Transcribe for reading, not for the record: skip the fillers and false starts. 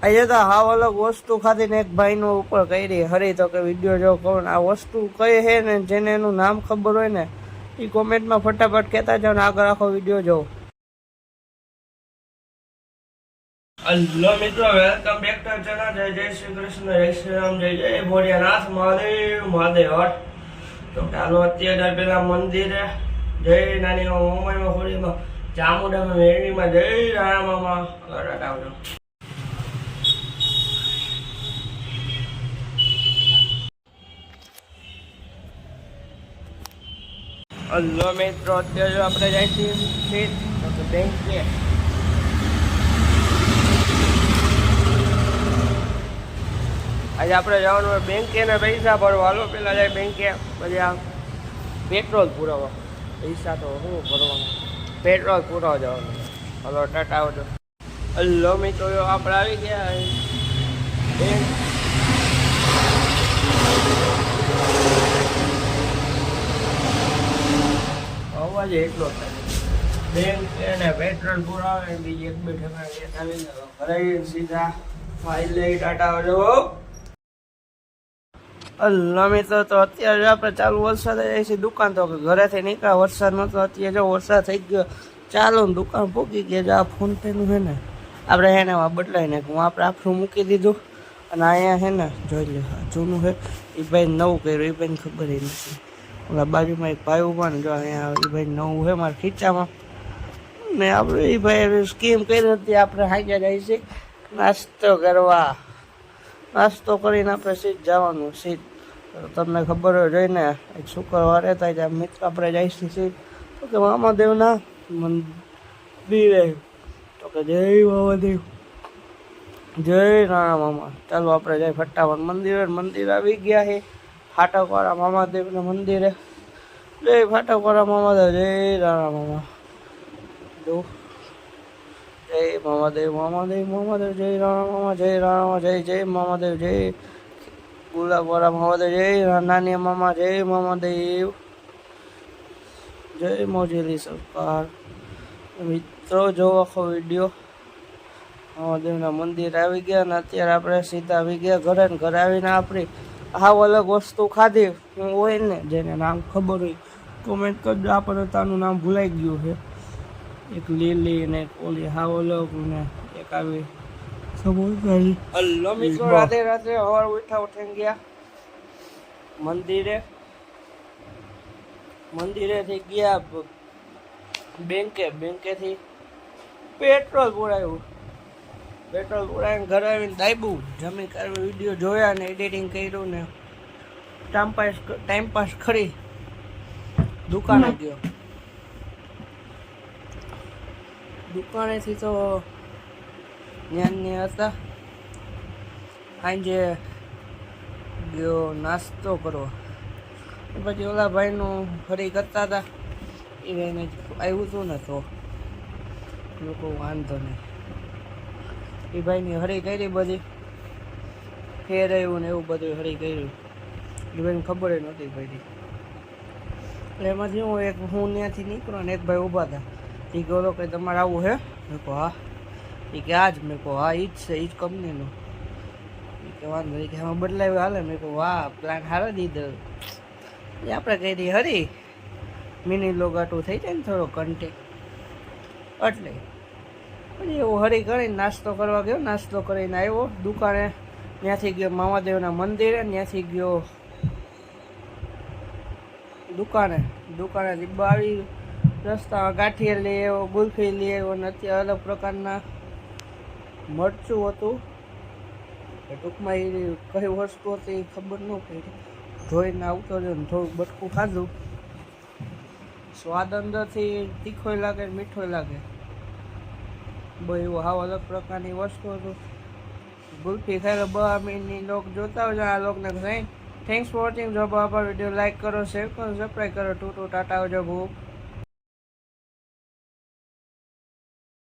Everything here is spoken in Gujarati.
આજે તો હાવ અલગ વસ્તુ ખાધીને એક ભાઈનો ઉપર કરી હરી તો કે વિડીયો જો કહું આ વસ્તુ કઈ છે ને જેને એનું નામ ખબર હોય ને એ કોમેન્ટમાં ફટાફટ કહેતા જાઓ ને આગળ આખો વિડીયો જોવો. હેલો મિત્રો, વેલકમ બેક ટુ ચેનલ. જય શ્રી કૃષ્ણ, જય શ્રી રામ, જય ભોળિયાનાથ, મહાદેવ મહાદેવ હટ. તો ચાલો અત્યારે પેલા મંદિરે જય નાની મોમાઈમાં હોળીમાં ચામુંડામાં મેળવીમાં જય રામામાં આવજો. હેલો મિત્રો, અત્યારે આપણે જાય છીએ બેંકે. આજે આપણે જવાનું હોય બેંકે ને પૈસા ભરવા. હાલો પેલા જાય બેંકે, પછી આ પેટ્રોલ પુરાવા. પૈસા તો શું ભરવાનું, પેટ્રોલ પુરાવા જવાનું. હલો ટાટા આવજો. હેલો મિત્રો, આપણે આવી ગયા બેંક. અવાજ એટલો થાય. બેંક એને પેટ્રોલ પુરાવે, બીજી એક બે ઠેકાણે આવી ગયો ઘરે સીધા ફાઇલ લઈ ટાટા આવજો. હેલો મિત્રો, તો અત્યારે આપણે ચાલુ વરસાદ જાય છે દુકાન. તો ઘરેથી નીકળ્યા વરસાદમાં, તો અત્યારે જો વરસાદ થઈ ગયો ચાલો દુકાન પૂકી ગયા. જો આ ફોન પેનું છે ને આપણે હે ને બદલાઈ નાખ્યું. આપણે આપણું મૂકી દીધું અને અહીંયા છે ને જોઈ લે જૂનું છે એ ભાઈ નવું કર્યું. એ ભાઈને ખબર એ નથી. ઓલા બાજુમાં એક ભાઈ ઉભા ને જો અહીંયા એ ભાઈ નવું છે મારા ખીચામાં. ને આપણે એ ભાઈ સ્કીમ કરી હતી. આપણે હાજર જાય છે નાસ્તો કરવા. નાસ્તો કરીને આપણે સીધ જવાનું. સીધ તમને ખબર હોય જોઈને શુક્રવારે થાય ત્યાં મિત્ર આપણે જઈશું સીધ તો કે મામાદેવના મંદિરે. તો કે જય મામાદેવ, જય રાણા મામા. ચાલો આપણે જઈ ફટાફટ મંદિરે. મંદિર આવી ગયા છે ફાટકવાળા મામાદેવના મંદિરે. જય ફાટકવાળા મામાદેવ, જય રાણા મામા. જો જય મામાદેવ, મામાદેવ મામાદેવ, જય રાણા મામા, જય રાણા, જય જય મામાદેવ, જય ગુલાબવાળા મામાદેવ, જય નાની મામા, જય મામાદેવ, જય મોજીલી સરકાર. મિત્રો જો આખો વિડીયો. મહાદેવના મંદિર આવી ગયા ને અત્યારે આપણે સીધા આવી ગયા ઘરે. ને ઘરે આવીને આપણી હાવ અલગ વસ્તુ ખાધી હોય ને જેને નામ ખબર હોય કોમેન્ટ કરજો. આપણને તાનું નામ ભૂલાઈ ગયું છે. એક લીલી ને એક ઓલી હાવ અલગ ને એક આવી સમોસાની. હેલો મિત્રો, રાધે રાધે. હવાર ઉઠીને ગયા મંદિરેથી ગયા બેંકે. બેંકેથી પેટ્રોલ પુરાયું. પેટ્રોલ પુરાવીને ઘરે આવીને દાબ્યું. જમી કરી વિડીયો જોયા ને એડિટિંગ કર્યું ને ટાઈમપાસ કરી દુકાને ગયો. દુકાનેથી તો જ્ઞાનની હતા. સાંજે ગયો નાસ્તો કરવા. પછી ઓલા ભાઈનું ફરી કરતા હતા એ ભાઈને આવ્યું હતું ને તો લોકો વાંધો નહીં. એ ભાઈની હરી કરી બધી ફેર આવ્યું ને એવું બધું હરી કર્યું. એ ભાઈને ખબર નહોતી પડી. એટલે એમાંથી હું ત્યાંથી નીકળ્યો ને એક ભાઈ ઊભા હતા. એ કહો કે તમારે આવું હે? મેં કહો હા. એ કે આ જ? મેં કહો હા એ જ છે, એ જ કંપનીનું. એ કે વાંધો નહીં કે આમાં બદલાવ્યું હાલે? મેં કહું વાહ પ્લાન સારો દીધો. એ આપણે કહી દઈએ હરી મિની લોગાટું થઈ જાય ને થોડો કન્ટેક એટલે. પછી એવું હરી કરીને નાસ્તો કરવા ગયો. નાસ્તો કરીને આવ્યો દુકાને. ત્યાંથી ગયો મામાદેવના મંદિરે. ત્યાંથી ગયો દુકાનેથી આવી રસ્તામાં ગાંઠિયા લઈ આવ્યો, ગુલ્ફી લઈ આવ્યો ને અત્યારે અલગ પ્રકારના મરચું હતું. ટૂંકમાં એ કઈ વસ્તુ હતી ખબર ન પડી. જોઈને આવતો રહ્યો ને થોડુંક બટકું ખાધું. સ્વાદ અંદરથી તીખોય લાગે મીઠોય લાગે. બહુ એવું હાવ અલગ પ્રકારની વસ્તુ હતું. ગુલ્ફી ખાઈ 2 મિનિટની લોક જોતા હોય આ લોકને થેન્ક્સ ફોર વોચિંગ. જો બાપા વિડીયો લાઈક કરો, શેર કરો, સબસ્ક્રાઈબ કરો. ટૂ ટાટા આવજો.